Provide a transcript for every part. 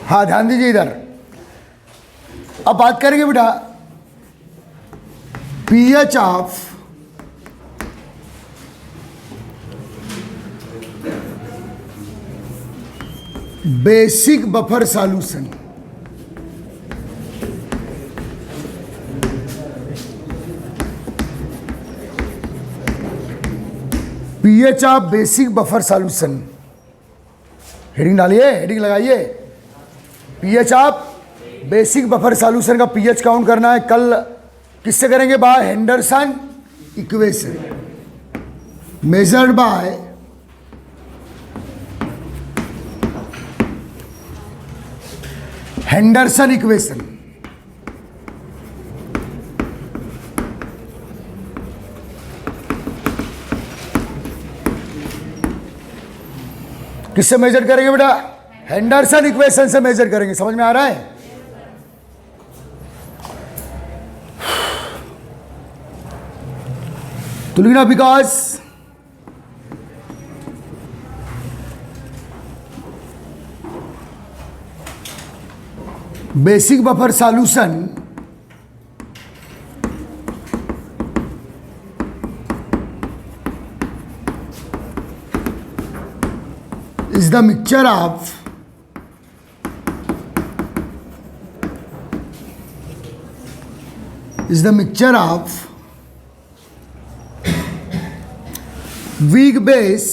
हाँ ध्यान दीजिए इधर। अब बात करेंगे बेटा pH of basic buffer solution. PH of basic buffer solution, heading डालिए, हेडिंग लगाइए। PH of basic buffer solution का पीएच काउंट करना है। कल किससे करेंगे? By Henderson equation, measured by Henderson equation. किससे मेजर करेंगे बेटा? हेंडरसन इक्वेशन से मेजर करेंगे। समझ में आ रहा है? तो लिखना because basic buffer solution is the mixture of weak base,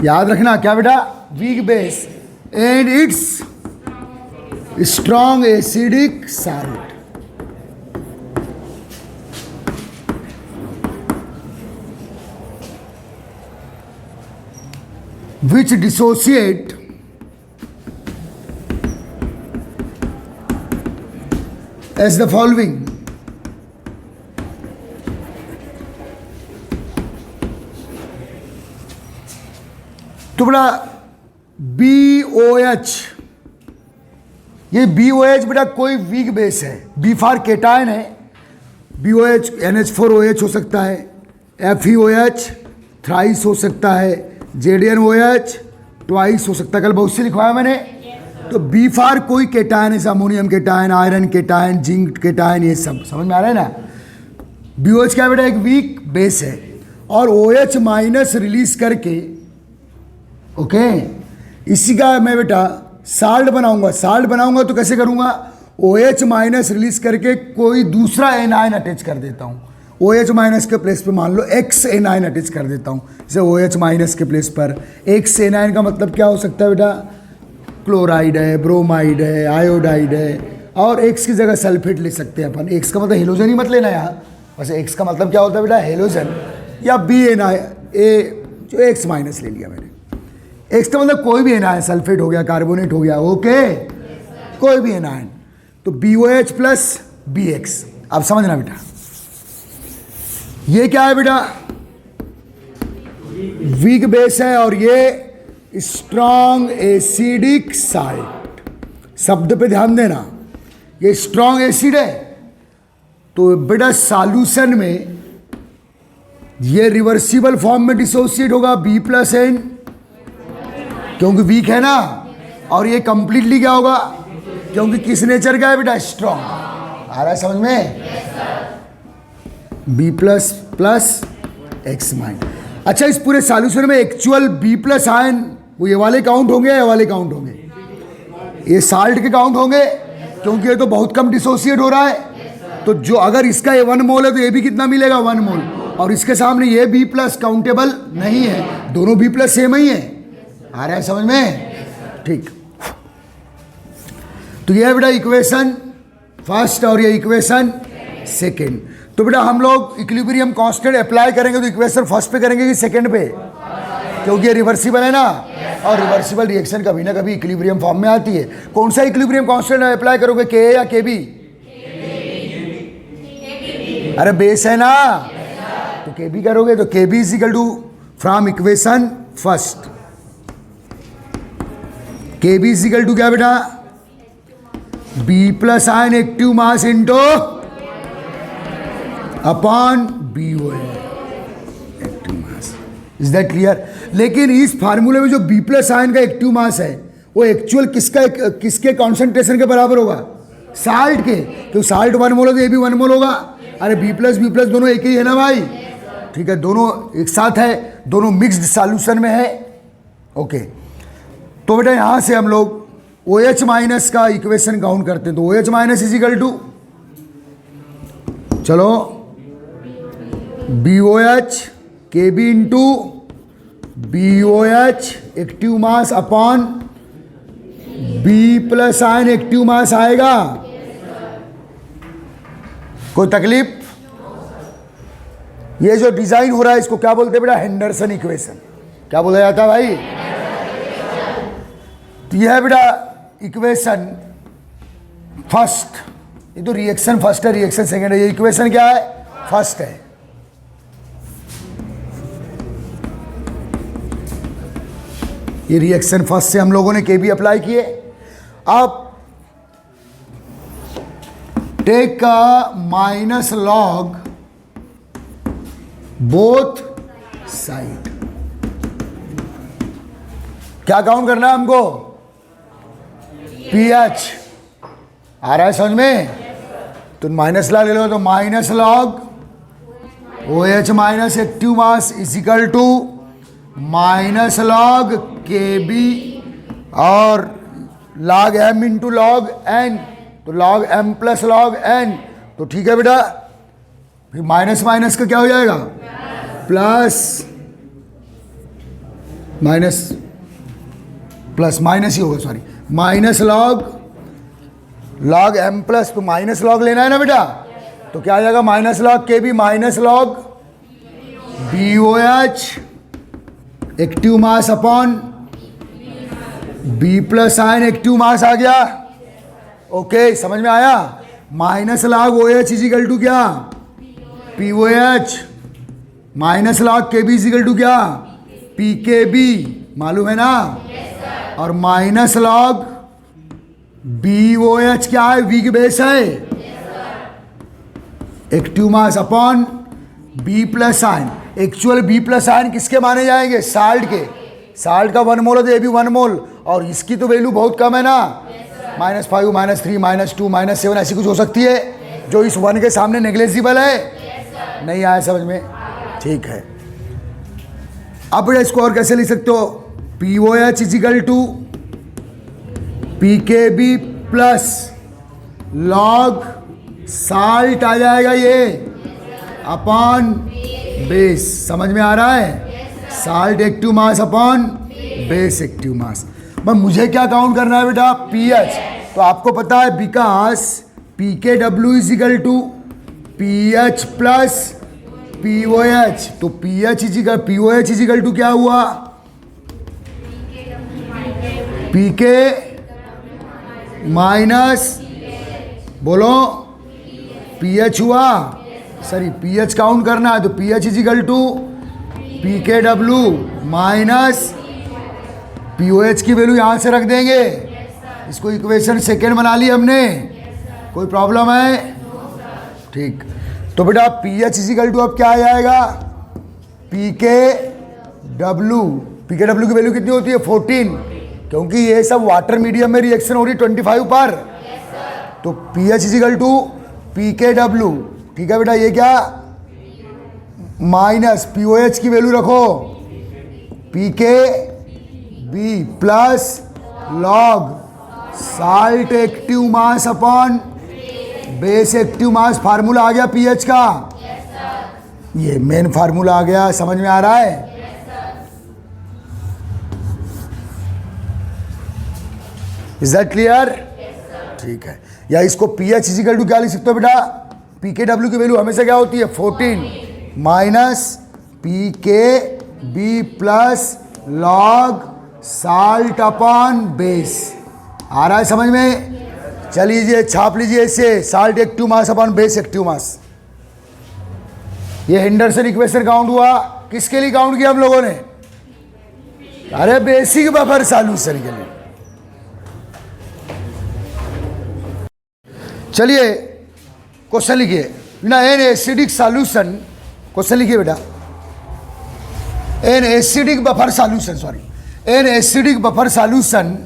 याद रखना क्या बेटा? weak base and its strong acidic salt, which dissociate as the following. तो बड़ा BOH, ये BOH बेटा कोई वीक बेस है। बी फॉर केटायन है, BOH NH4OH हो सकता है, FeOH थ्राइस हो सकता है, JDNOH ट्वाइस हो सकता है। कल बहुत से लिखवाया मैंने। तो बी फॉर कोई केटायन है, ammonium cation, iron cation, zinc cation, ये सब समझ में आ रहा है ना। BOH क्या बेटा? एक वीक बेस है और OH माइनस रिलीज करके, ओके, इसी का मैं बेटा साल्ट बनाऊंगा। साल्ट बनाऊंगा तो कैसे करूंगा? OH माइनस रिलीज करके कोई दूसरा एनायन अटैच कर देता हूं। OH माइनस के प्लेस पे मान लो X एनायन अटैच कर देता हूं। जैसे OH माइनस के प्लेस पर X एनायन का मतलब क्या हो सकता है बेटा? क्लोराइड है, ब्रोमाइड है, आयोडाइड है, और X की जगह सल्फेट ले सकते हैं अपन। X का मतलब हेलोजन ही मत लेना यहाँ। वैसे X का मतलब क्या होता है बेटा? हेलोजन, या बी एनायन, ए जो X माइनस ले लिया मैंने। X का मतलब कोई भी एनायन, सल्फेट हो गया, कार्बोनेट हो गया, ओके, कोई भी एनायन। तो BOH प्लस BX। अब समझना बेटा, ये क्या है बेटा? वीक बेस है और ये स्ट्रॉन्ग एसिडिक साल्ट। शब्द पे ध्यान देना, ये स्ट्रॉन्ग एसिड है। तो बेटा सॉल्यूशन में ये रिवर्सिबल फॉर्म में डिसोसिएट होगा B+N, क्योंकि वीक है ना। और ये कंप्लीटली क्या होगा? क्योंकि किस नेचर का है बेटा? स्ट्रॉन्ग। आ रहा है समझ में? B++X-। अच्छा, इस पूरे सॉल्यूशन में एक्चुअल B+ आयन वो ये वाले काउंट होंगे, ये वाले काउंट होंगे, ये साल्ट के काउंट होंगे, क्योंकि ये तो बहुत कम डिसोसिएट हो रहा है। तो जो अगर इसका ये 1 मोल है तो ये भी कितना मिलेगा? 1 मोल। और इसके सामने ये B+ काउंटेबल नहीं है, दोनों B+ सेम ही है। आ रहा है समझ में? ठीक। तो ये बेटा इक्वेशन फर्स्ट और ये इक्वेशन सेकेंड। तो बेटा हम लोग इक्विलिब्रियम कांस्टेंट अप्लाई करेंगे तो इक्वेशन फर्स्ट पे करेंगे कि सेकेंड पे? क्योंकि ये रिवर्सिबल है ना, और रिवर्सिबल रिएक्शन कभी ना कभी इक्विलिब्रियम फॉर्म में आती है। कौन सा इक्विलिब्रियम कांस्टेंट अप्लाई करोगे? Ka या Kb? अरे बेस है ना, तो Kb करोगे। तो Kb is equal to from equation first, Kb is equal to क्या बेटा? B+ ion active mass into upon BOH active mass. Is that clear? लेकिन इस फार्मूले में जो B+ आयन का एक्टिव मास है वो एक्चुअल किसके कॉन्सेंट्रेशन के बराबर होगा? साल्ट के। तो साल्ट 1 मोल है तो ये भी 1 मोल होगा। अरे बी प्लस दोनों एक ही है ना भाई? ठीक है, दोनों एक साथ है, दोनों मिक्स्ड सॉल्यूशन में है। ओके, तो बेटा यहां से हम लोग OH माइनस का इक्वेशन काउंट करते हैं। तो OH minus is equal to, चलो, BOH KB into BOH active mass upon B plus ion active mass आएगा। कोई तकलीफ? ये जो डिजाइन हो रहा है इसको क्या बोलते हैं बेटा? Henderson equation. क्या बोला जाता है भाई? तो यह है बेटा इक्वेशन फर्स्ट। ये तो रिएक्शन फर्स्ट है, रिएक्शन सेकंड है। ये इक्वेशन क्या है? फर्स्ट है। ये रिएक्शन फर्स्ट से हम लोगों ने केबी अप्लाई किए। अब टेक का माइनस लॉग बोथ साइड। क्या काउंट करना है हमको? पीएच। आ रहा है समझ में? तो माइनस लॉग ले लो, तो minus log OH minus active mass is equal to minus log KB और log m into log n, तो log m plus log n। तो ठीक है बेटा, फिर माइनस माइनस का क्या हो जाएगा? प्लस माइनस, प्लस माइनस ही होगा, sorry, minus log m plus, तो माइनस लॉग लेना है ना बेटा? तो क्या आ जाएगा? Minus log KB minus log BOH active mass upon B plus ion active mass आ गया। ओके, समझ में आया? Minus log OH is equal to क्या? POH minus log KB is equal to क्या? PKB, मालूम है ना? और माइनस लॉग BOH क्या है? वीक बेस है, active mass upon B plus ion. Actual B plus ion किसके माने जाएंगे? साल्ट के। साल्ट का 1 मोल है तो ये भी 1 मोल, और इसकी तो वैल्यू बहुत कम है ना, -5 -3 -2 -7 ऐसी कुछ हो सकती है जो इस 1 के सामने नेग्लेजिबल है। नहीं आया समझ में? ठीक है। अब बेटा इसको और कैसे लिख सकते हो? POH is equal to PKB plus log salt आ जाएगा ये अपॉन बेस। समझ में आ रहा है? Salt active mass upon base active mass. बस मुझे क्या काउंट करना है बेटा? पीएच। तो आपको पता है because PKW is equal to pH plus POH। तो POH इज इक्वल टू क्या हुआ? PK माइनस, बोलो, PH हुआ, सॉरी PH काउंट करना है, तो PH is equal to PKW minus POH की वैल्यू यहां से रख देंगे। इसको इक्वेशन सेकेंड बना ली हमने। कोई प्रॉब्लम है? ठीक। तो बेटा PH इज इक्वल टू अब क्या आ जाएगा? PKW। PKW की वैल्यू कितनी होती है? 14, क्योंकि ये सब वाटर मीडियम में रिएक्शन हो रही 25 पर। तो PH is equal to PKW। ठीक है बेटा, ये क्या? माइनस POH की वैल्यू रखो PKB plus log salt active mass upon base active mass. Formula आ गया पीएच का? ये मेन फार्मूला आ गया। समझ में आ रहा है? Is that clear? ठीक है। या इसको पीएच इज इक्वल टू क्या लिख सकते हो बेटा? PKW की वैल्यू हमेशा क्या होती है? 14 minus PKB plus log salt upon base. आ रहा है समझ में? चलिए छाप लीजिए इसे, salt active mass upon base active mass. ये हेंडरसन इक्वेशन काउंट हुआ। किसके लिए काउंट किया हम लोगों ने? अरे बेसिक बफर सॉल्यूशन के लिए। चलिए क्वेश्चन लिखिए ना, एन एसिडिक सॉल्यूशन। क्वेश्चन लिखिए बेटा, an acidic buffer solution, sorry, an acidic buffer solution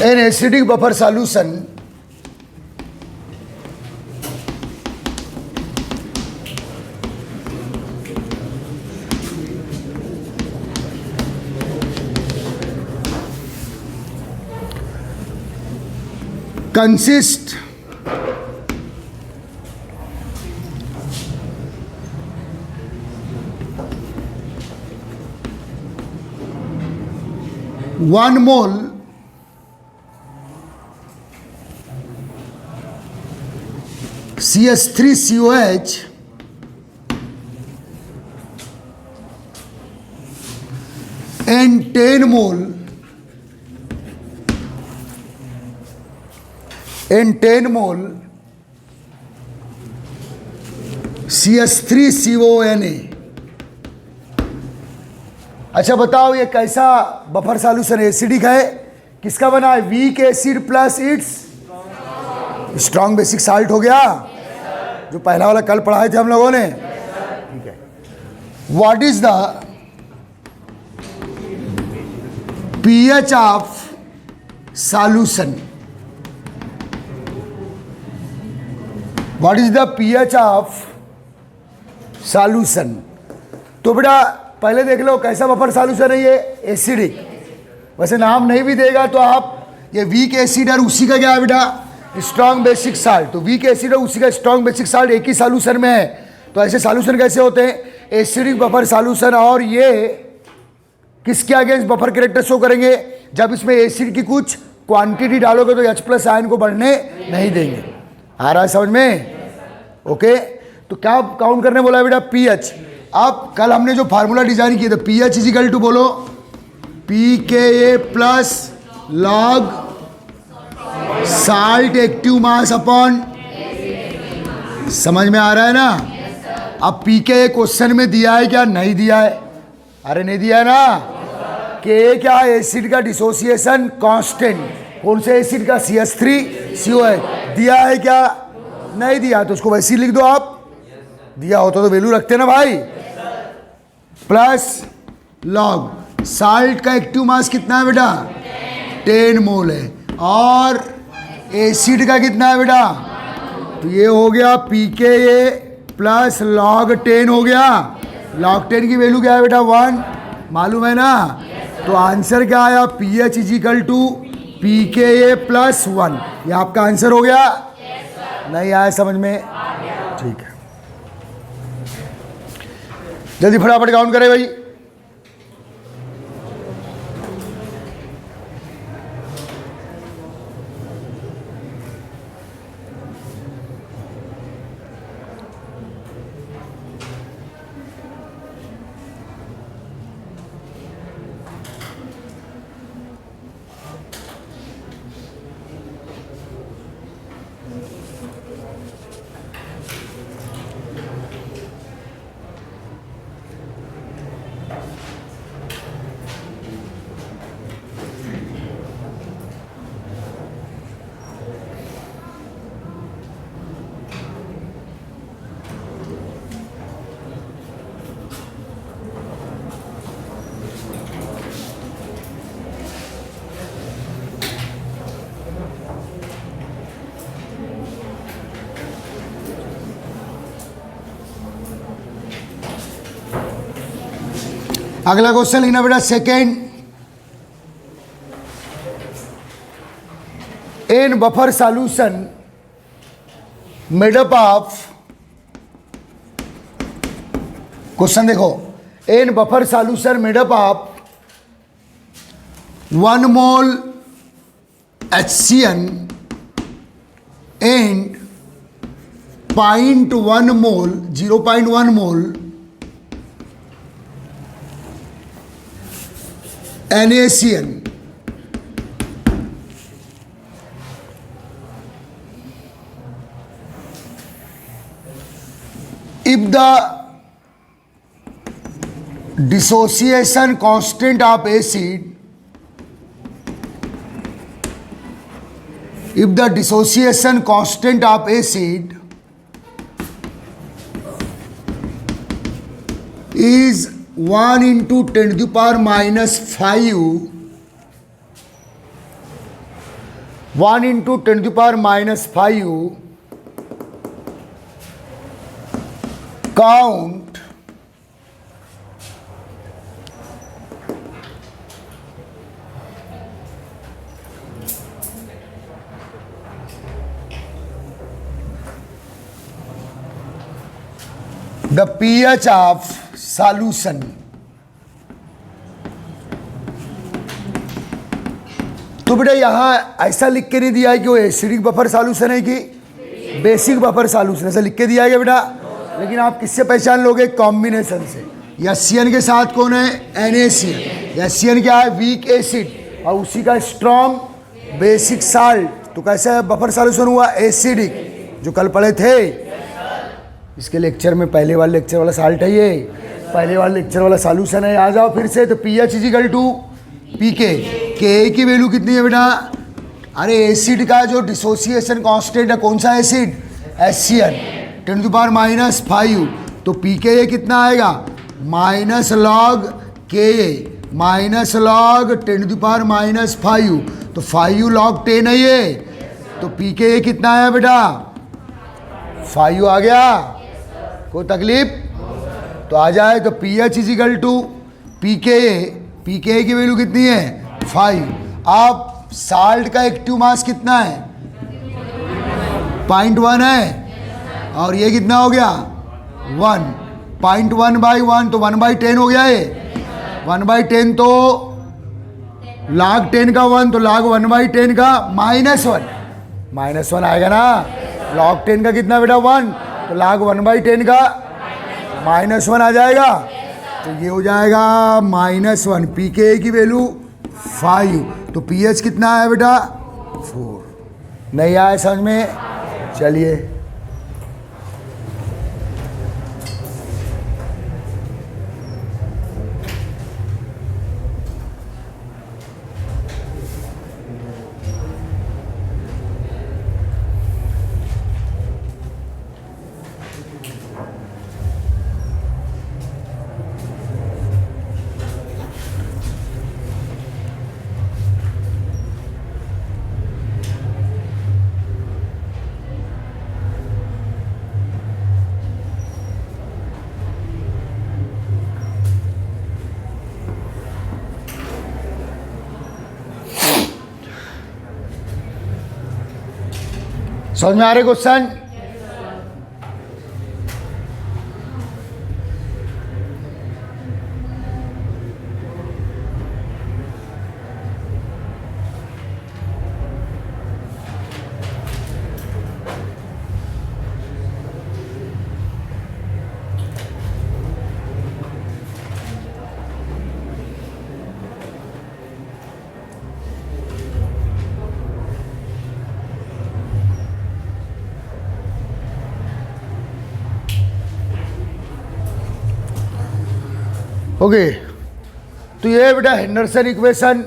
an acidic buffer solution consists one mole CH3COH and 10 mole CH3CONA। अच्छा बताओ ये कैसा बफर सॉल्यूशन है? एसिडिक है। किसका बना है? Weak acid plus it's strong basic salt हो गया, जो पहला वाला कल पढ़ाए थे हम लोगों ने। ठीक है। What is the pH of solution? What is the pH of solution? तो बेटा पहले देख लो कैसा बफर सॉल्यूशन है ये? एसिडिक। वैसे नाम नहीं भी देगा तो आप ये वीक एसिड और उसी का क्या है बेटा? Strong basic salt. तो वीक एसिड और उसी का स्ट्रॉन्ग बेसिक साल्ट एक ही सॉल्यूशन में है। तो ऐसे सॉल्यूशन कैसे होते हैं? Acidic buffer solution. और ये किसके अगेंस्ट बफर कैरेक्टर शो करेंगे? जब इसमें एसिड की कुछ क्वांटिटी डालोगे तो H+ आयन को बढ़ने नहीं देंगे। आ रहा है समझ में? ओके। तो क्या काउंट करने बोला है बेटा? पीएच। अब कल हमने जो फार्मूला डिजाइन किया था, पीएच इज इक्वल टू बोलो pKa plus log salt active mass upon. समझ में आ रहा है ना? अब pKa क्वेश्चन में दिया है क्या? नहीं दिया है। अरे नहीं दिया है ना? के क्या? एसिड का डिसोसिएशन कांस्टेंट। कौन से एसिड का? CH3COH। दिया है क्या? नहीं दिया। तो उसको वैसे ही लिख दो आप। दिया होता तो वैल्यू रखते ना भाई। प्लस लॉग साल्ट का एक्टिव मास कितना है बेटा? 10 मोल है। और एसिड का कितना है बेटा? तो ये हो गया pKa प्लस लॉग 10 हो गया। लॉग 10 की वैल्यू क्या है बेटा? 1। मालूम है ना? तो आंसर क्या आया? pH is equal to pKa plus 1। ये आपका आंसर हो गया। नहीं आया समझ में? ठीक है, जल्दी फटाफट काउंट करें भाई। अगला क्वेश्चन लिखना बेटा second. In buffer solution made up of, question देखो, in buffer solution made up of 1 mole HCN and 0.1 mole 0.1 mole NaCN. If the dissociation constant of acid, if the dissociation constant of acid is 1 into 10⁻⁵, 1 into 10 to the power minus 5 count the pH of solution. तो बेटा यहाँ ऐसा लिख के नहीं दिया है कि वो एसिडिक बफर सॉल्यूशन है कि बेसिक बफर सॉल्यूशन, ऐसा लिख के दिया है बेटा। लेकिन आप किससे पहचान लोगे? कॉम्बिनेशन से। एससीएन के साथ कौन है? NaCl। एससीएन क्या है? वीक एसिड, और उसी का स्ट्रॉन्ग बेसिक साल्ट। तो कैसा बफर सॉल्यूशन हुआ? एसिडिक, जो कल पढ़े थे इसके लेक्चर में। पहले वाले लेक्चर वाला साल्ट है ये, पहले वाले लेक्चर वाला सॉल्यूशन है। आ जाओ फिर से। तो pH इजिकल टू पीके। के की वैल्यू कितनी है बेटा? अरे एसिड का जो डिसोसिएशन कांस्टेंट है, कौन सा acid? HCl, 10 to power minus 5। तो पीके ये कितना आएगा? माइनस लॉग के minus log 10 to power minus 5। तो 5 लॉग 10 है ये। तो पीके ये कितना आया बेटा? 5 आ गया। कोई तकलीफ? तो आ जाए। तो pH इजिकल टू पीके। पीके की वैल्यू कितनी है? 5। अब साल्ट का एक्टिव मास कितना है? 0.1 है, और ये कितना हो गया? 1। 0.1 बाई 1 तो 1/10 हो गया ये। 1/10 तो log 10 का 1, तो log 1/10 का -1। -1 आएगा ना। log 10 का कितना बेटा? 1, तो log 1/10 का -1 आ जाएगा। तो ये हो जाएगा -1। पीके की वैल्यू 5। तो pH कितना है बेटा? 4। नहीं आया समझ में? चलिए। समझ में आ रहे क्वेश्चन? ओके। तो ये बेटा हेंडरसन इक्वेशन,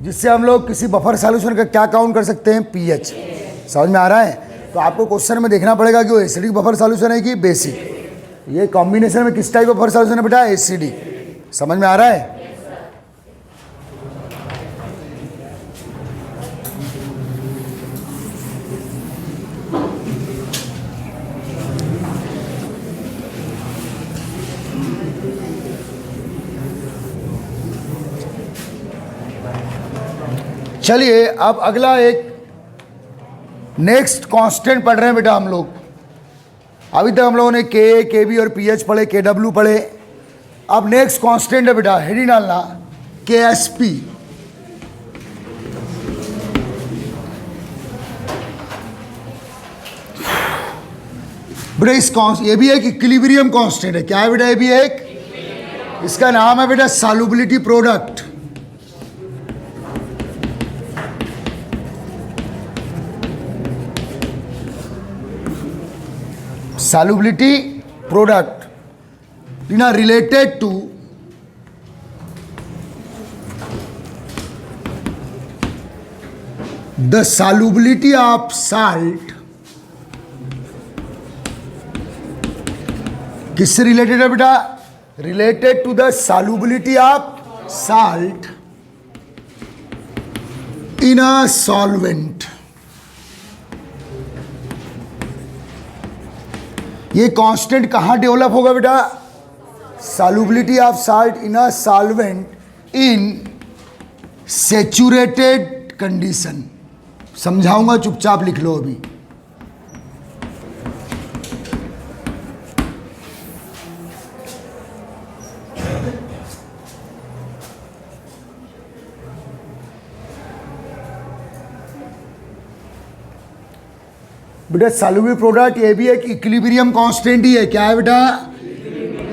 जिससे हम लोग किसी बफर सॉल्यूशन का क्या काउंट कर सकते हैं? pH। समझ में आ रहा है? तो आपको क्वेश्चन में देखना पड़ेगा कि वो एसिडिक बफर सॉल्यूशन है कि बेसिक। ये कॉम्बिनेशन में किस टाइप बफर सॉल्यूशन है बेटा? एसिडिक। समझ में आ रहा है? चलिए अब अगला एक नेक्स्ट कांस्टेंट पढ़ रहे हैं बेटा हम लोग। अभी तक हम लोगों ने के बी और pH पढ़े, KW पढ़े। अब नेक्स्ट कांस्टेंट है बेटा, हेडिंग डालना KSP। बेटा ये भी एक इक्विलिब्रियम कांस्टेंट है। क्या है बेटा? ये भी एक, इसका नाम है बेटा solubility product. solubility product related to the solubility of salt। किससे रिलेटेड है बेटा? Related to the solubility of salt in a solvent। ये कांस्टेंट कहाँ डेवलप होगा बेटा? Solubility of salt in a solvent in saturated condition. समझाऊंगा, चुपचाप लिख लो अभी। बेटा सॉल्युबल प्रोडक्ट ये भी एक इक्विलिब्रियम कांस्टेंट ही है। क्या है बेटा?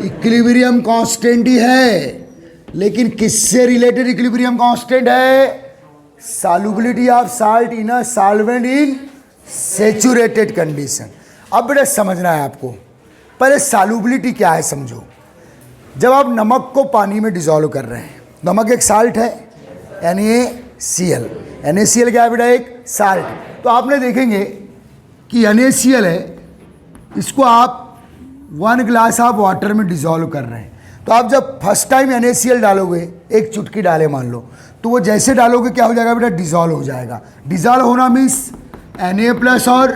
इक्विलिब्रियम कांस्टेंट ही है, लेकिन किससे रिलेटेड इक्विलिब्रियम कांस्टेंट है? Solubility of salt in a solvent in saturated condition. अब बेटा समझना है आपको, पहले सॉल्युबिलिटी क्या है समझो। जब आप नमक को पानी में डिसॉल्व कर रहे हैं, नमक एक साल्ट है, NaCl। NaCl क्या है बेटा? एक साल्ट। तो आपने देखेंगे कि NaCl है, इसको आप 1 ग्लास ऑफ वाटर में डिसॉल्व कर रहे हैं। तो आप जब फर्स्ट टाइम NaCl डालोगे, एक चुटकी डाले मान लो, तो वो जैसे डालोगे क्या हो जाएगा बेटा? डिसॉल्व हो जाएगा। डिसॉल्व होना मीन्स Na+ और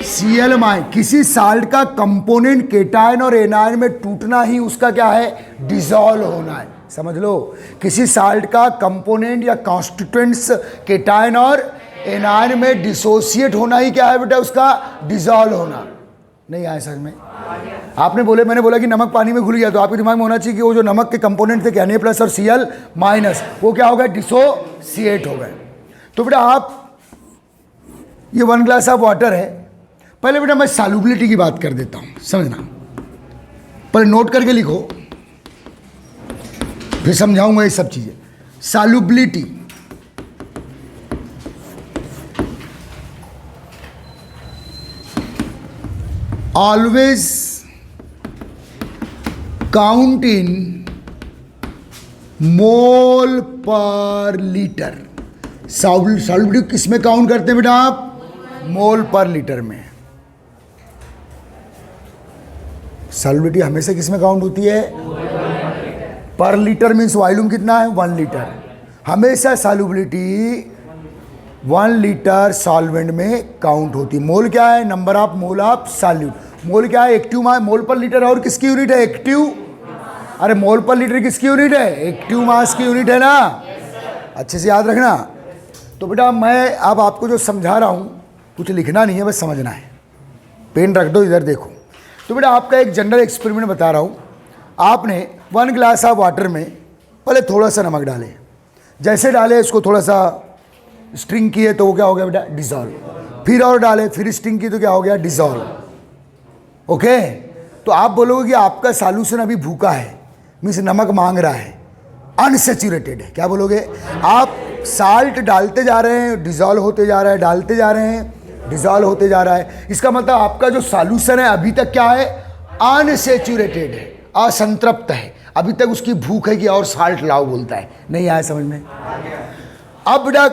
Cl-। किसी साल्ट का कंपोनेंट केटायन और एनायन में टूटना ही उसका क्या है? डिसॉल्व होना है। समझ लो, किसी साल्ट का कंपोनेंट या कॉन्स्टिट्यूएंट्स केटायन और एनायन में डिसोसिएट होना ही क्या है बेटा? उसका डिसॉल्व होना। नहीं आया समझ में? आपने बोले, मैंने बोला कि नमक पानी में घुल गया, तो आपके दिमाग में होना चाहिए कि वो जो नमक के कंपोनेंट थे Na+ और Cl-, वो क्या हो गए? डिसोसिएट हो गए। तो बेटा आप, ये 1 ग्लास ऑफ वाटर है। पहले बेटा मैं सॉल्युबिलिटी की बात कर देता हूं, समझना। पहले नोट करके लिखो, फिर समझाऊंगा ये सब चीजें। सॉल्युबिलिटी always count in मोल पर लीटर। सॉल्युबिलिटी किस में काउंट करते हैं बेटा आप? मोल पर लीटर में। सॉल्युबिलिटी हमेशा किस में काउंट होती है? पर लीटर मीन्स वॉल्यूम कितना है? 1 लीटर। हमेशा सॉल्युबिलिटी 1 लीटर सॉल्वेंट में काउंट होती है। मोल क्या है? Number of mole of solute. Mole क्या है? Active mass. मोल पर लीटर और किसकी यूनिट है? एक्टिव। अरे मोल पर लीटर किसकी यूनिट है? एक्टिव मास की यूनिट है ना। अच्छे से याद रखना। तो बेटा मैं अब आपको जो समझा रहा हूँ, कुछ लिखना नहीं है, बस समझना है। पेन रख दो, इधर देखो। तो बेटा आपका एक जनरल एक्सपेरिमेंट बता रहा हूँ। आपने 1 ग्लास ऑफ वाटर में पहले थोड़ा सा नमक डाले, जैसे डाले इसको थोड़ा सा स्ट्रिंग किए तो वो क्या हो गया बेटा? डिसॉल्व। फिर और डाले, फिर स्ट्रिंग की तो क्या हो गया? डिसॉल्व। ओके। तो आप बोलोगे कि आपका सॉल्यूशन अभी भूखा है, मीन्स नमक मांग रहा है, अनसैचुरेटेड है। क्या बोलोगे? आप साल्ट डालते जा रहे हैं, डिसॉल्व होते जा रहा है, डालते जा रहे हैं, डिसॉल्व होते जा रहा है। इसका मतलब आपका जो सॉल्यूशन है अभी तक क्या है? अनसैचुरेटेड है, असंतृप्त है। अभी तक उसकी भूख है कि और साल्ट लाओ बोलता है। नहीं आया समझ में? अब बेटा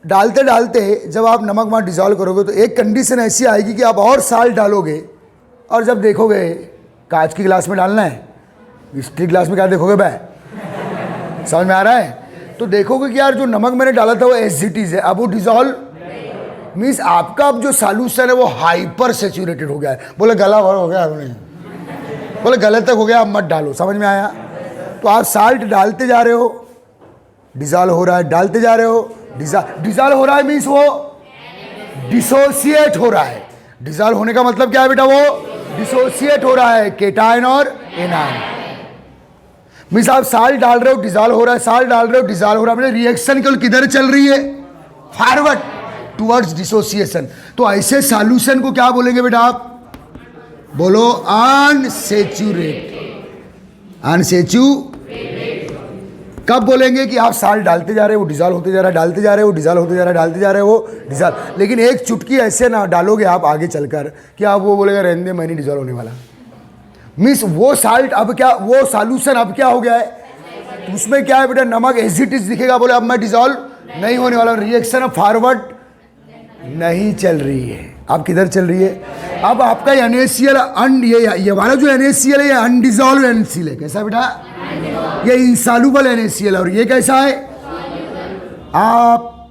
डालते डालते जब आप नमक वहाँ डिसॉल्व करोगे तो एक कंडीशन ऐसी आएगी कि आप और साल्ट डालोगे, और जब देखोगे कांच की गिलास में डालना है, स्टील गिलास में क्या देखोगे भाई? समझ में आ रहा है? तो देखोगे कि यार जो नमक मैंने डाला था वो एज इट इज है, अब वो डिसॉल्व मीन्स आपका अब जो सॉल्यूशन है वो हाइपर सैचुरेटेड हो गया है। बोले गला भर हो गया, बोले गले तक हो गया, अब मत डालो। समझ में आया? तो आप साल्ट डालते जा रहे हो, डिसॉल्व हो रहा है, डालते जा रहे हो, डिसॉल्व हो रहा है मीन्स वो डिसोसिएट हो रहा है। डिसॉल्व होने का मतलब क्या है बेटा? वो डिसोसिएट हो रहा है, केटायन और एनायन। मीन्स आप साल्ट डाल रहे हो, डिसॉल्व हो रहा है, साल्ट डाल रहे हो, डिसॉल्व हो रहा है। रिएक्शन केवल किधर चल रही है? Forward towards dissociation. तो ऐसे सॉल्यूशन को क्या बोलेंगे बेटा आप? बोलो अनसैचुरेटेड। कब बोलेंगे कि आप साल्ट डालते जा रहे हो, वो डिसॉल्व होते जा रहा है, डालते जा रहे हो, डिसॉल्व होते जा रहा है, डालते जा रहे हो, वो डिसॉल्व। लेकिन एक चुटकी ऐसे ना डालोगे आप आगे चलकर कि आप वो बोलेगा रहने दे, मैं नहीं डिसॉल्व होने वाला। मीन्स वो साल्ट अब क्या, वो सॉल्यूशन अब क्या हो गया है? उसमें क्या है बेटा? नमक एज इट इज दिखेगा, बोले अब मैं डिसॉल्व नहीं होने वाला। रिएक्शन अब फॉरवर्ड नहीं चल रही है। अब किधर चल रही है? अब आपका NaCl ये वाला जो NaCl है ये अनडिसॉल्व NaCl है। कैसा बेटा? ये इनसॉल्युबल NaCl है। और ये कैसा है? आप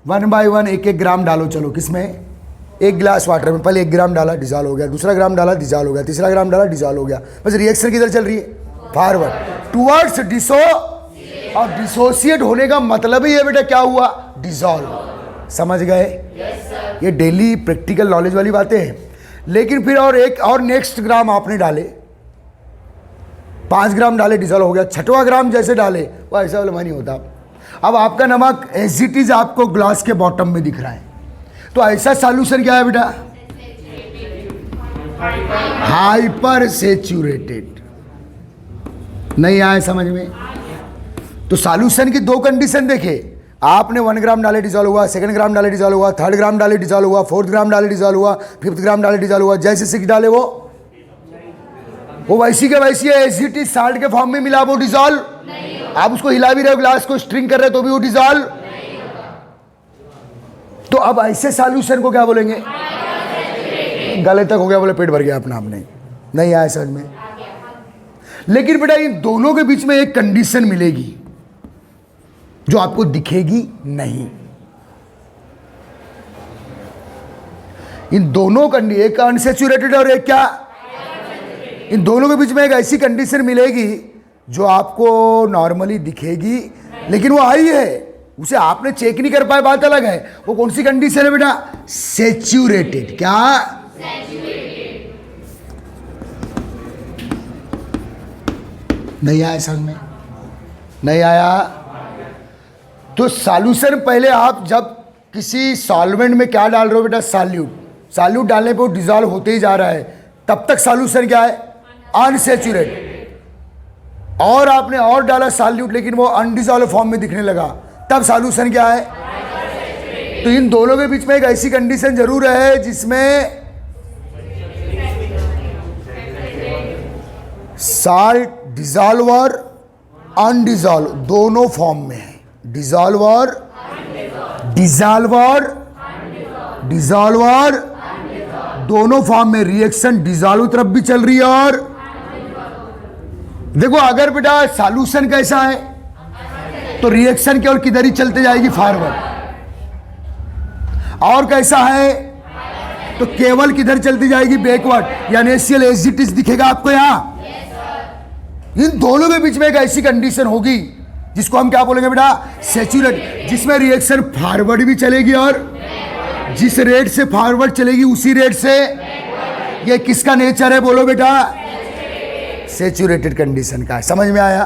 1 by 1 1 ग्राम डालो। चलो किसमें? 1 गिलास वाटर में पहले 1 ग्राम डाला, डिजॉल्व हो गया, दूसरा ग्राम डाला, डिजॉल्व हो गया, तीसरा ग्राम डाला, डिजॉल्व हो गया। बस रिएक्शन किधर चल रही है? फॉरवर्ड टुवर्ड्स और डिसोसिएट होने का मतलब ही है बेटा क्या हुआ? डिजॉल्व। समझ गए? ये डेली प्रैक्टिकल नॉलेज वाली बातें हैं। लेकिन फिर और एक और नेक्स्ट ग्राम आपने डाले, 5 ग्राम डाले, डिजॉल्व हो गया। 6वां ग्राम जैसे डाले वो ऐसा वाला नहीं होता। अब आपका नमक एज इट इज आपको ग्लास के बॉटम में दिख रहा है, तो ऐसा सॉल्यूशन क्या है बेटा? Hyper saturated. नहीं आए समझ में? तो सॉल्यूशन की 2 कंडीशन देखे आपने। 1 ग्राम डाले, डिजॉल्व हुआ, 2nd ग्राम डाले, डिजॉल्व हुआ, 3rd ग्राम डाले, डिजॉल्व हुआ, 4th ग्राम डाले, डिजॉल्व हुआ, 5th ग्राम डाले, डिजॉल्व हुआ। जैसे 6 डाले वो वैसी के वैसी है, एसिड साल्ट के फॉर्म में मिला, वो डिजॉल्व। आप उसको हिला भी रहे हो, ग्लास को स्ट्रिंग कर रहे हो तो भी वो डिजॉल्व। तो अब ऐसे सॉल्यूशन को क्या बोलेंगे? गले तक हो गया, बोले पेट भर गया अपना आपने। नहीं आया समझ में? लेकिन बेटा इन दोनों के बीच में एक कंडीशन मिलेगी जो आपको दिखेगी नहीं। इन दोनों कंडीशन, एक अनसेचुरेटेड और एक क्या, इन दोनों के बीच में एक ऐसी कंडीशन मिलेगी जो आपको नॉर्मली दिखेगी, लेकिन वो आई है, उसे आपने चेक नहीं कर पाए, बात अलग है। वो कौन सी कंडीशन है बेटा? सेचुरेटेड। क्या? नहीं आया समझ में? नहीं आया? तो सॉल्यूशन पहले आप जब किसी सॉल्वेंट में क्या डाल रहे हो बेटा? सॉल्यूट। सॉल्यूट डालने पे वो डिजॉल्व होते ही जा रहा है, तब तक सॉल्यूशन क्या है? अनसेचुरेटेड। और आपने और डाला सॉल्यूट, लेकिन वो अनडिजॉल्व फॉर्म में दिखने लगा, तब सॉल्यूशन क्या है? तो इन दोनों के बीच में एक ऐसी कंडीशन जरूर है जिसमें साल्ट डिजॉल्वर अनडिजॉल्व दोनों फॉर्म में है। डिजॉल्वर डिजॉल्वर डिजॉल्वर दोनों फॉर्म में रिएक्शन डिजॉल्व तरफ भी चल रही है। और देखो अगर बेटा सॉल्यूशन कैसा है तो रिएक्शन केवल किधर ही चलते जाएगी? फॉरवर्ड। और कैसा है तो केवल किधर चलती जाएगी? बैकवर्ड। यानी NaCl एज इट इज दिखेगा आपको यहां। इन दोनों के बीच में एक ऐसी कंडीशन होगी जिसको हम क्या बोलेंगे बेटा? सेचुरेट, जिसमें रिएक्शन फॉरवर्ड भी चलेगी और जिस रेट से फॉरवर्ड चलेगी उसी रेट से। ये किसका नेचर है बोलो बेटा? सेचुरेटेड कंडीशन का है। समझ में आया?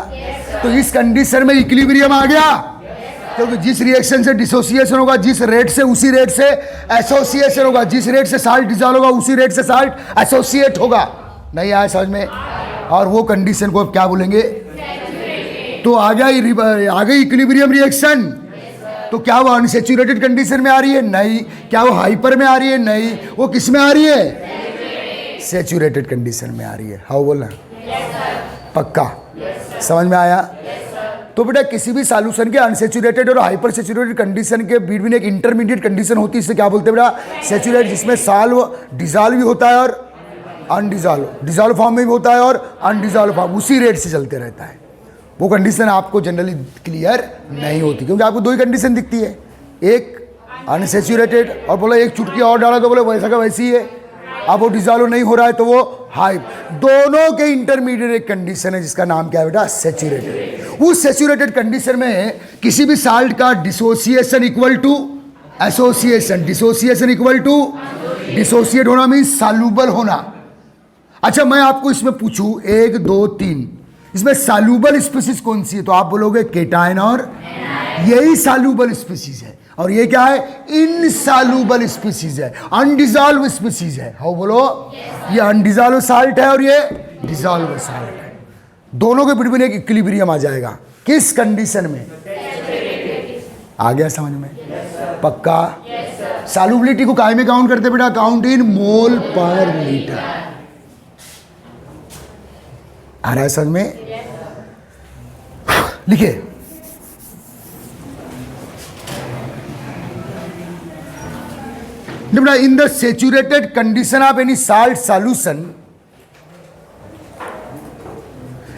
तो इस कंडीशन में इक्विलिब्रियम आ गया, क्योंकि जिस रिएक्शन से डिसोसिएशन होगा जिस रेट से, उसी रेट से एसोसिएशन होगा। जिस रेट से साल्ट डिसॉल्व होगा उसी रेट से साल्ट एसोसिएट होगा। नहीं आया समझ में? और वो कंडीशन को अब क्या बोलेंगे? तो आ गई इक्विलिब्रियम रिएक्शन। तो क्या वो अनसेचुरेटेड कंडीशन में आ रही है? नहीं। क्या वो हाइपर में आ रही है? नहीं। वो किस में आ रही है? सेचुरेटेड कंडीशन में आ रही है। हाँ बोलना पक्का? समझ में आया? तो बेटा किसी भी सॉल्यूशन के अनसेचुरेटेड और हाइपर सेचुरेटेड कंडीशन के बीच में एक इंटरमीडिएट कंडीशन होती है, इससे क्या बोलते हैं बेटा? सेचुरेट, जिसमें डिजॉल्व भी होता है और अनडिजॉल्व, डिजॉल्व फॉर्म में भी होता है और अनडिजॉल्व फॉर्म, उसी रेट से चलते रहता है। वो कंडीशन आपको जनरली क्लियर नहीं होती, क्योंकि आपको 2 ही कंडीशन दिखती है, एक अनसेचुरेटेड और बोलो एक चुटकी और डाला तो बोले वैसा का वैसी है। अब वो डिजॉल्व नहीं हो रहा है तो वो हाई। दोनों के इंटरमीडिएट एक कंडीशन है जिसका नाम क्या है बेटा? सेचुरेटेड। उस सेचुरेटेड कंडीशन में किसी भी साल्ट का dissociation equal to association, dissociation equal to dissociate होना मीन्स सॉल्यूबल होना। अच्छा मैं आपको इसमें पूछूं 1 2 3, इसमें सॉल्यूबल स्पीसीज कौन सी है? तो आप बोलोगे केटायन, और यही सॉल्यूबल स्पीसीज है। और ये क्या है? इनसॉल्यूबल स्पीसीज है, अनडिजॉल्व स्पीसीज है। हाँ बोलो, ये अनडिजॉल्व साल्ट है और ये डिजॉल्व साल्ट है। दोनों के बीच में एक इक्विलिब्रियम आ जाएगा। किस कंडीशन में? आ गया समझ में? पक्का? सॉल्युबिलिटी को काय में काउंट करते बेटा? काउंट इन मोल पर लीटर। आ रहा है समझ में? लिखिए in the saturated condition of any salt solution,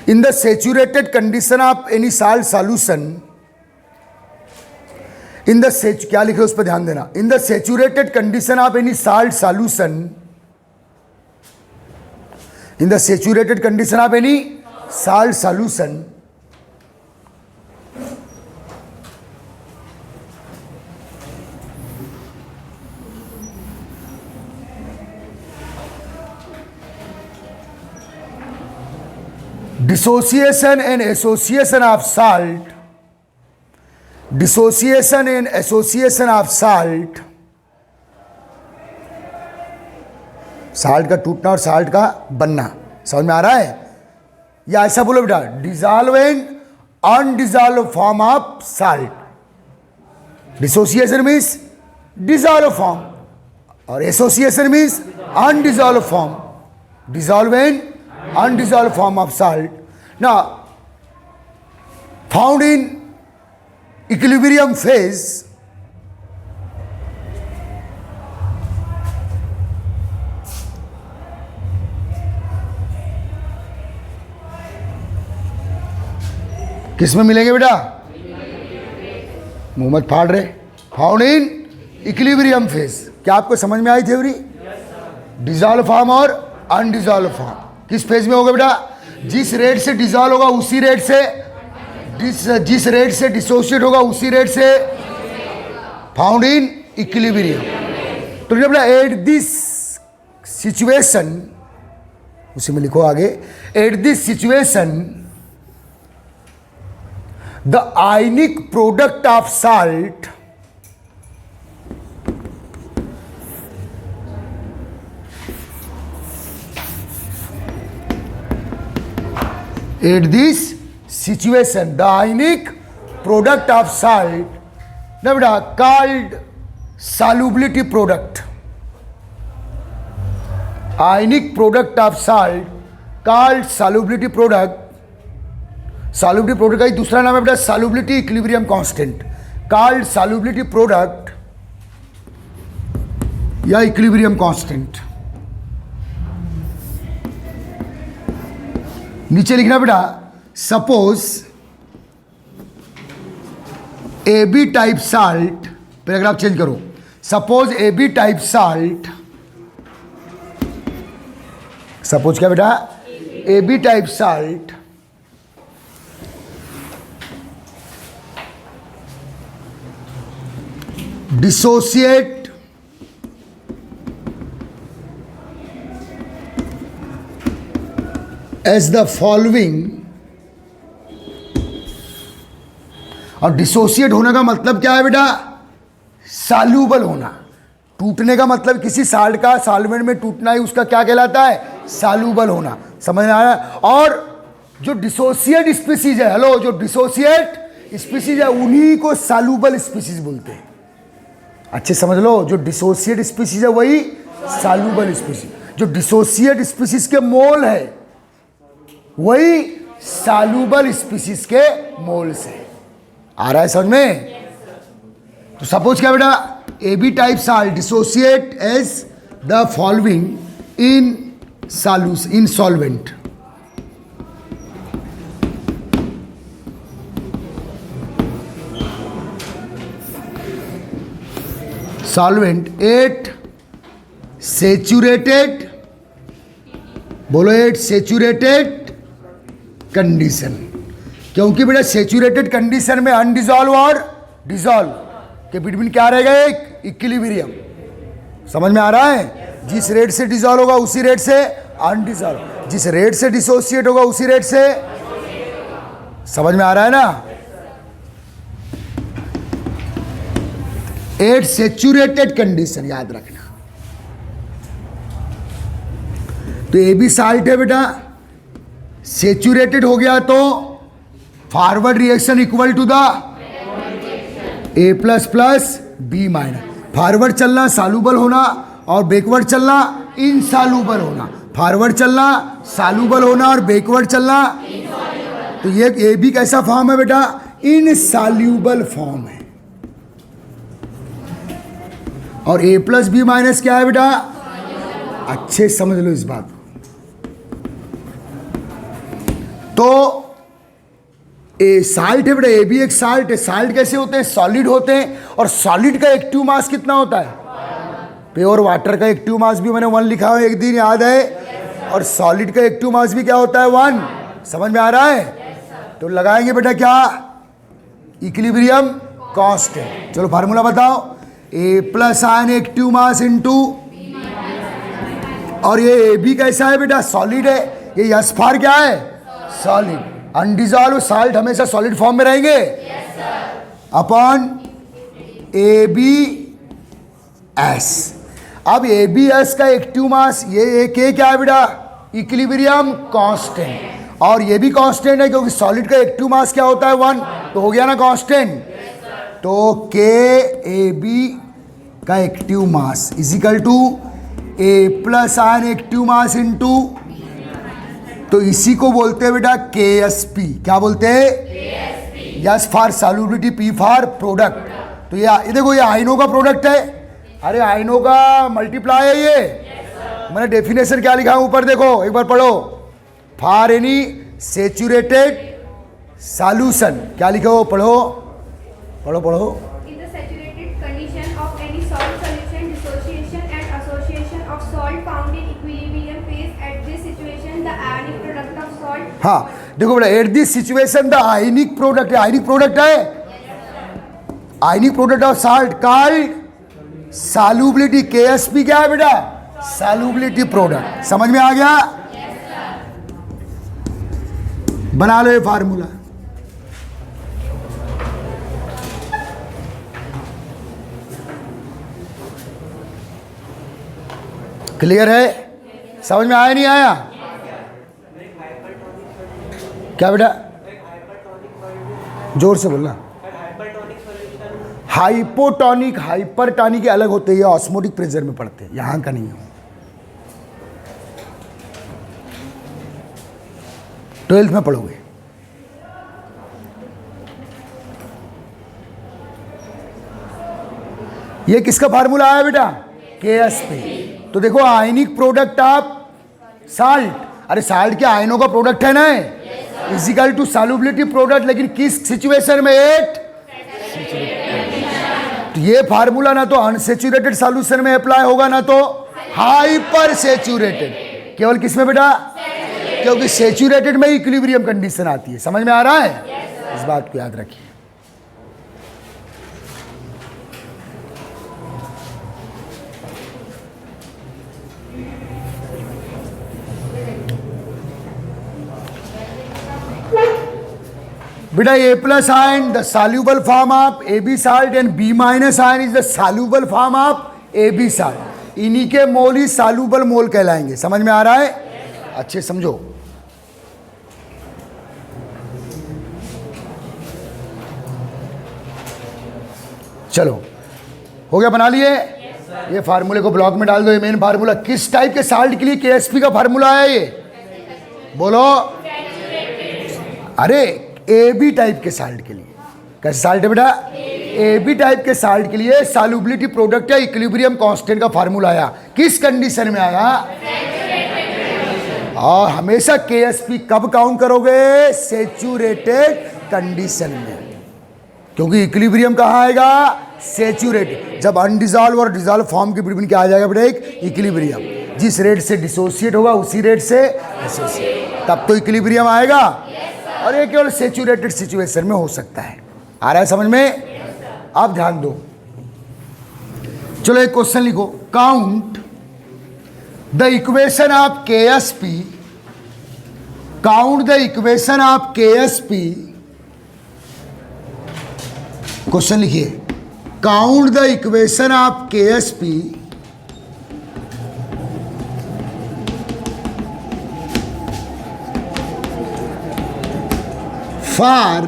in the saturated condition of any salt solution, in the क्या लिखे उस पर ध्यान देना। In the saturated condition of any salt solution, in the saturated condition of any salt solution, dissociation and association of salt, dissociation and association of salt, salt का टूटना और salt का बनना, समझ में आ रहा है? या ऐसा बोलो बेटा, dissolve and undissolve form of salt. Dissociation means dissolve form और association means undissolve form, dissolve and undissolved form of salt. Now, found in equilibrium phase, किस में मिलेंगे बेटा? मुंह मत फाड़ रहे। Found in equilibrium phase. क्या आपको समझ में आई थ्योरी? डिजॉल्व फॉर्म और अनडिजॉल्व फॉर्म किस फेज में होगा बेटा? जिस रेट से डिजॉल्व होगा उसी रेट से, जिस रेट से डिसोशिएट होगा उसी रेट से फाउंड इन इक्विलिब्रियम। तो बेटा एट दिस सिचुएशन, उसी में लिखो आगे, at this situation the ionic product of salt at this situation the ionic product of salt ना बेटा called solubility product, ionic product of salt called solubility product, solubility product का ही दूसरा नाम है बेटा solubility equilibrium constant, called solubility product या equilibrium constant। नीचे लिखना बेटा, suppose A B type salt, paragraph change करो, suppose A B type salt, suppose क्या बेटा? A B type salt dissociate as the following, और डिसोसिएट होने का मतलब क्या है बेटा? सॉल्यूबल होना। टूटने का मतलब किसी साल्ट का सॉल्वेंट में टूटना ही उसका क्या कहलाता है? सॉल्यूबल होना। समझ में आ रहा है? और जो डिसोसिएट स्पीसीज है, हेलो, जो डिसोसिएट स्पीसीज है उन्हीं को सॉल्यूबल स्पीसीज बोलते हैं। अच्छे समझ लो, जो डिसोसिएट स्पीसीज है वही सॉल्यूबल स्पीसीज। जो डिसोसिएट स्पीसीज के मोल है वही सॉल्यूबल स्पीसीज के मोल से। आ रहा है समझ में? तो सपोज क्या बेटा? A B type salt dissociate as the following in solvent, solvent at saturated, बोलो एट सेचुरेटेड कंडीशन। क्योंकि बेटा सेचुरेटेड कंडीशन में अनडिजॉल्व और डिजॉल्व के बिटवीन क्या रहेगा? एक इक्विलिब्रियम। समझ में आ रहा है? जिस रेट से डिजॉल्व होगा उसी रेट से अनडिजॉल्व, जिस रेट से डिसोसिएट होगा उसी रेट से। समझ में आ रहा है ना? एट सेचुरेटेड कंडीशन याद रखना। तो ए बी साल्ट है बेटा, सेचुरेटेड हो गया तो forward reaction equal to the A plus plus B minus. Forward चलना सॉल्यूबल होना और बैकवर्ड चलना इनसॉल्यूबल होना। फॉरवर्ड चलना सॉल्यूबल होना और बैकवर्ड चलना। तो ये ए बी कैसा फॉर्म है बेटा? इनसॉल्यूबल फॉर्म है। और ए प्लस बी माइनस क्या है बेटा? अच्छे समझ लो इस बात। तो ए साल्ट है बेटा, ए भी एक साल्ट है। साल्ट कैसे होते हैं? सॉलिड होते हैं। और सॉलिड का एक्टिव मास कितना होता है? प्योर वाटर का एक्टिव मास भी मैंने 1 लिखा है, एक दिन याद है। और सॉलिड का एक्टिव मास भी क्या होता है? 1। समझ में आ रहा है? तो लगाएंगे बेटा क्या? Equilibrium constant. चलो फार्मूला बताओ। A plus ion active mass into, और ये ए भी कैसा है बेटा? सॉलिड है। ये यस फार क्या है? सॉलिड। अनडिजॉल्व साल्ट हमेशा सॉलिड फॉर्म में रहेंगे, अपॉन ए बी एस। अब ए बी एस का एक्टिव मास, ये एक क्या है बेटा? Equilibrium constant. और ये भी कांस्टेंट है क्योंकि सॉलिड का एक्टिव मास क्या होता है? 1। तो हो गया ना कांस्टेंट। तो के ए बी का active mass is equal to A plus ion active mass into, तो इसी को बोलते हैं बेटा के एस पी। क्या बोलते हैं? Yes for solubility, P for product. तो ये देखो, ये आयनों का प्रोडक्ट है। अरे आयनों का मल्टीप्लाई है ये। मैंने डेफिनेशन क्या लिखा है ऊपर देखो, एक बार पढ़ो। फॉर एनी सेचुरेटेड सॉल्यूशन, क्या लिखा हो? पढ़ो पढ़ो पढ़ो। In the saturated condition of any salt solution, dissociation and association of salt found in equilibrium phase. At this situation, the ionic product of salt. हाँ देखो बेटा, at this situation the ionic product है। Ionic product है, ionic product of salt called solubility. Ksp क्या है बेटा? Solubility product. समझ में आ गया? बना लो ये फार्मूला। क्लियर है? समझ में आया नहीं आया? क्या बेटा? जोर से बोलना। हाइपोटोनिक, हाइपरटोनिक अलग होते हैं, ऑस्मोटिक प्रेशर में पड़ते हैं, यहां का नहीं है। 12th में पढ़ोगे। ये किसका फार्मूला आया बेटा? केएसपी। तो देखो, आयनिक प्रोडक्ट ऑफ साल्ट, अरे साल्ट के आयनों का प्रोडक्ट है ना, इजिकल टू सॉल्युबिलिटी प्रोडक्ट। लेकिन किस सिचुएशन में? एट। तो ये फार्मूला ना तो अनसेचुरेटेड सॉल्यूशन में अप्लाई होगा, ना तो हाइपर सेचुरेटेड। केवल किस में बेटा? क्योंकि सेचुरेटेड में इक्विलिब्रियम कंडीशन आती है। समझ में आ रहा है? इस बात को याद रखिए। बेटा A plus ion the soluble form of A B salt and B minus ion is the soluble form of A B salt. इन्हीं के मोल ही सॉल्यूबल मोल कहलाएंगे। समझ में आ रहा है? अच्छे समझो। चलो हो गया, बना लिए? ये फार्मूले को ब्लॉक में डाल दो। ये मेन फार्मूला किस टाइप के साल्ट के लिए केएसपी का फार्मूला है? ये बोलो। अरे ए बी टाइप के साल्ट के लिए। कैसे साल्ट है बेटा? ए बी टाइप के साल्ट के लिए सॉल्युबिलिटी प्रोडक्ट या इक्विलिब्रियम कांस्टेंट का फार्मूला आया। किस कंडीशन में आया? और हमेशा केएसपी कब काउंट करोगे? सेचुरेटेड कंडीशन में। क्योंकि इक्विलिब्रियम कहाँ आएगा? सेचुरेटेड। जब अनडिजॉल्व और डिजॉल्व फॉर्म के बिटवीन क्या आ जाएगा बेटा? एक इक्विलिब्रियम। जिस रेट से डिसोसिएट होगा उसी रेट से एसोसिएट, तब तो इक्विलिब्रियम आएगा। और ये केवल सेचुरेटेड सिचुएशन में हो सकता है। आ रहा है समझ में? आप ध्यान दो। चलो एक क्वेश्चन लिखो। Count the equation of KSP, count the equation of KSP. Question लिखिए, count the equation of KSP for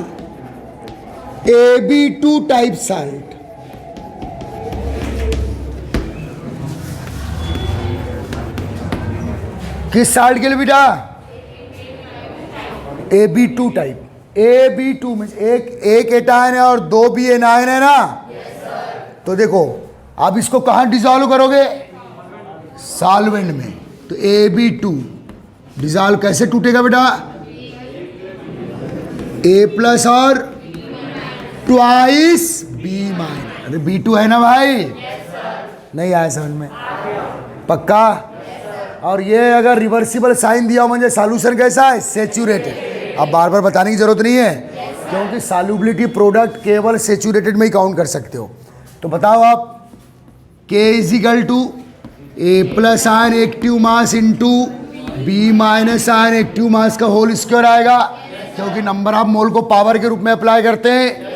AB2 type salt. किस साल्ट के लिए बेटा? AB2 type. AB2 में एक एटायन है और 2 भी एनायन है ना? तो देखो, आप इसको कहाँ डिजॉल्व करोगे? सॉल्वेंट में। तो AB2 डिजॉल्व कैसे टूटेगा बेटा? ए प्लस और ट्वाइस बी माइनस। अरे B2 है ना भाई? नहीं आया समझ में? पक्का? और ये अगर रिवर्सिबल साइन दिया हो म्हणजे सॉल्यूशन कैसा है? सेचुरेटेड। अब बार बार बताने की जरूरत नहीं है, क्योंकि सॉल्युबिलिटी प्रोडक्ट केवल सेचुरेटेड में ही काउंट कर सकते हो। तो बताओ आप, K is equal to A plus ion active mass into B minus ion active mass का होल स्क्वायर आएगा, क्योंकि नंबर ऑफ मोल को पावर के रूप में अप्लाई करते हैं।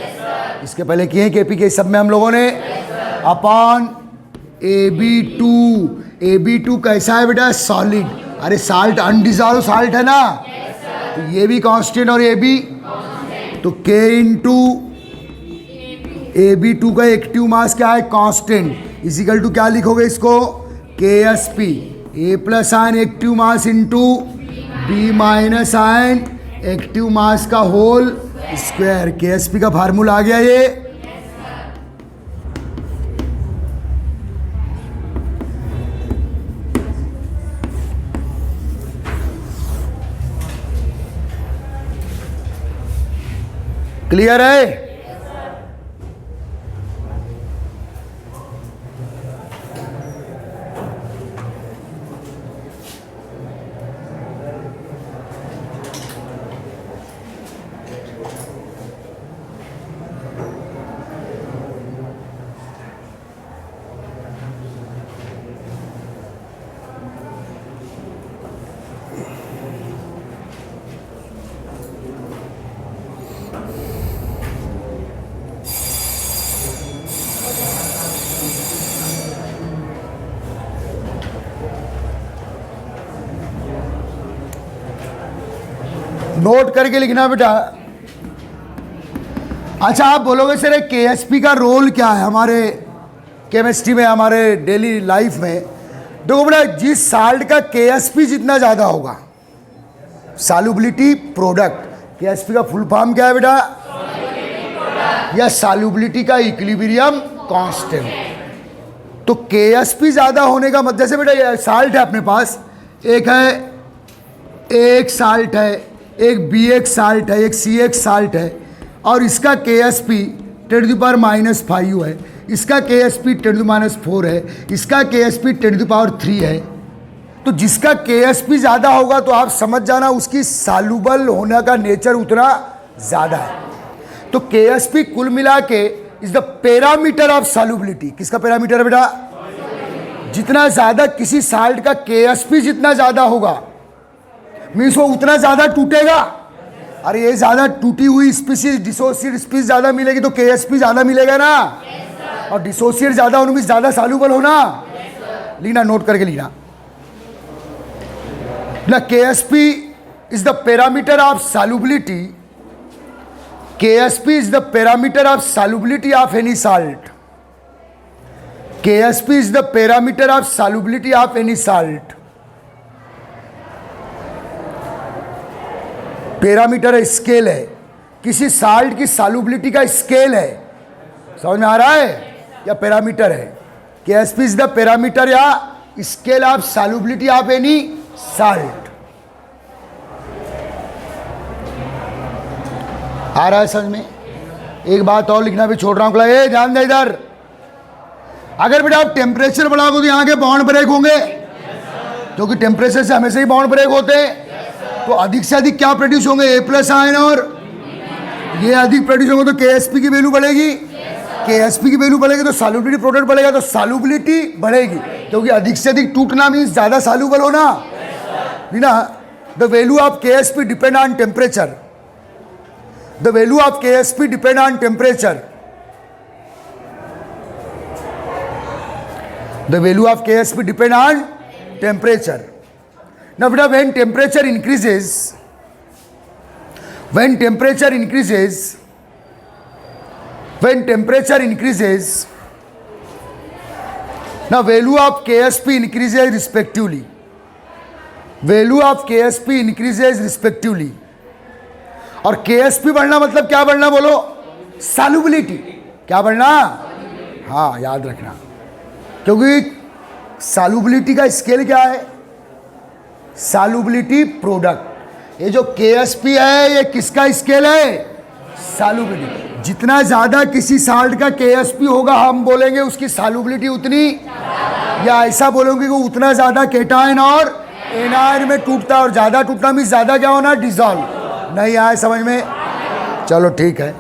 इसके पहले किए हैं केपी के सब में हम लोगों ने। अपॉन AB2 कैसा है बेटा? सॉलिड। अरे साल्ट अनडिजॉल्व साल्ट है ना, तो ये भी कांस्टेंट और ये भी, तो K इंटू AB2 का एक्टिव मास क्या है? कांस्टेंट। इजिकल टू क्या लिखोगे इसको? KSP, A plus ion active mass into B minus ion active mass का होल स्क्वायर। KSP का फार्मूला आ गया ये। क्लियर है? नोट करके लिखना बेटा। अच्छा आप बोलोगे सर KSP का रोल क्या है हमारे केमिस्ट्री में, हमारे डेली लाइफ में? देखो बेटा, जिस साल्ट का KSP जितना ज़्यादा होगा, सॉल्युबिलिटी प्रोडक्ट, KSP का फुल फॉर्म क्या है बेटा? या सॉल्युबिलिटी का इक्विलिब्रियम कांस्टेंट। तो KSP ज़्यादा होने का मतलब, जैसे बेटा ये साल्ट है अपने पास, एक है एक साल्ट है, एक BX साल्ट है, एक CX साल्ट है, और इसका KSP 10⁻⁵ है, इसका KSP 10⁻⁴ है, इसका KSP 10⁻³ है। तो जिसका KSP ज़्यादा होगा तो आप समझ जाना उसकी सॉल्युबल होने का नेचर उतना ज़्यादा है। तो KSP कुल मिला के is the parameter of solubility. किसका पैरामीटर है बेटा? जितना ज़्यादा किसी साल्ट का KSP जितना ज़्यादा होगा, मीन्स वो उतना ज़्यादा टूटेगा। अरे ये ज़्यादा टूटी हुई स्पीसीज, डिसोसिएट स्पीसीज ज़्यादा मिलेगी तो KSP ज़्यादा मिलेगा ना। और डिसोसिएट ज़्यादा होने में ज़्यादा सॉल्युबल होना। लिखना, नोट करके लिखना ना। KSP is the parameter of solubility. KSP is the parameter of solubility of any salt. KSP is the parameter of solubility of any salt. Parameter है, स्केल है, किसी साल्ट की सॉल्युबिलिटी का स्केल है। समझ में आ रहा है? या पैरामीटर है। KSP इज द पैरामीटर या scale of solubility of any salt. आ रहा है समझ में? एक बात और लिखना भी छोड़ रहा हूं, ये ध्यान दे इधर। अगर बेटा आप टेम्परेचर बढ़ाओगे तो यहाँ के बॉन्ड ब्रेक होंगे, क्योंकि टेम्परेचर से हमेशा ही बॉन्ड ब्रेक होते हैं। तो अधिक से अधिक क्या प्रोड्यूस होंगे? ए प्लस आयन, और ये अधिक प्रोड्यूस होंगे तो KSP की वैल्यू बढ़ेगी। KSP की वैल्यू बढ़ेगी तो सॉल्युबिलिटी प्रोडक्ट बढ़ेगा, तो सॉल्युबिलिटी बढ़ेगी, क्योंकि अधिक से अधिक टूटना मीन्स ज़्यादा सॉल्युबल होना। ना, the value of KSP depend on temperature. The value of KSP depend on temperature. The value of KSP depend on temperature. Now beta, when temperature increases, now value of KSP increases respectively. Value of KSP increases respectively. और KSP बढ़ना मतलब क्या बढ़ना बोलो? Solubility. क्या बढ़ना? हाँ याद रखना, क्योंकि सॉल्युबिलिटी का स्केल क्या है? Solubility product. ये जो KSP है ये किसका स्केल है? सॉल्युबिलिटी। जितना ज़्यादा किसी साल्ट का KSP होगा हम बोलेंगे उसकी सॉल्युबिलिटी उतनी, या ऐसा बोलोगे कि उतना ज़्यादा केटायन और एनायन में टूटता है, और ज़्यादा टूटना मीन्स ज़्यादा क्या होना? डिजॉल्व। नहीं आए समझ में? चलो ठीक है।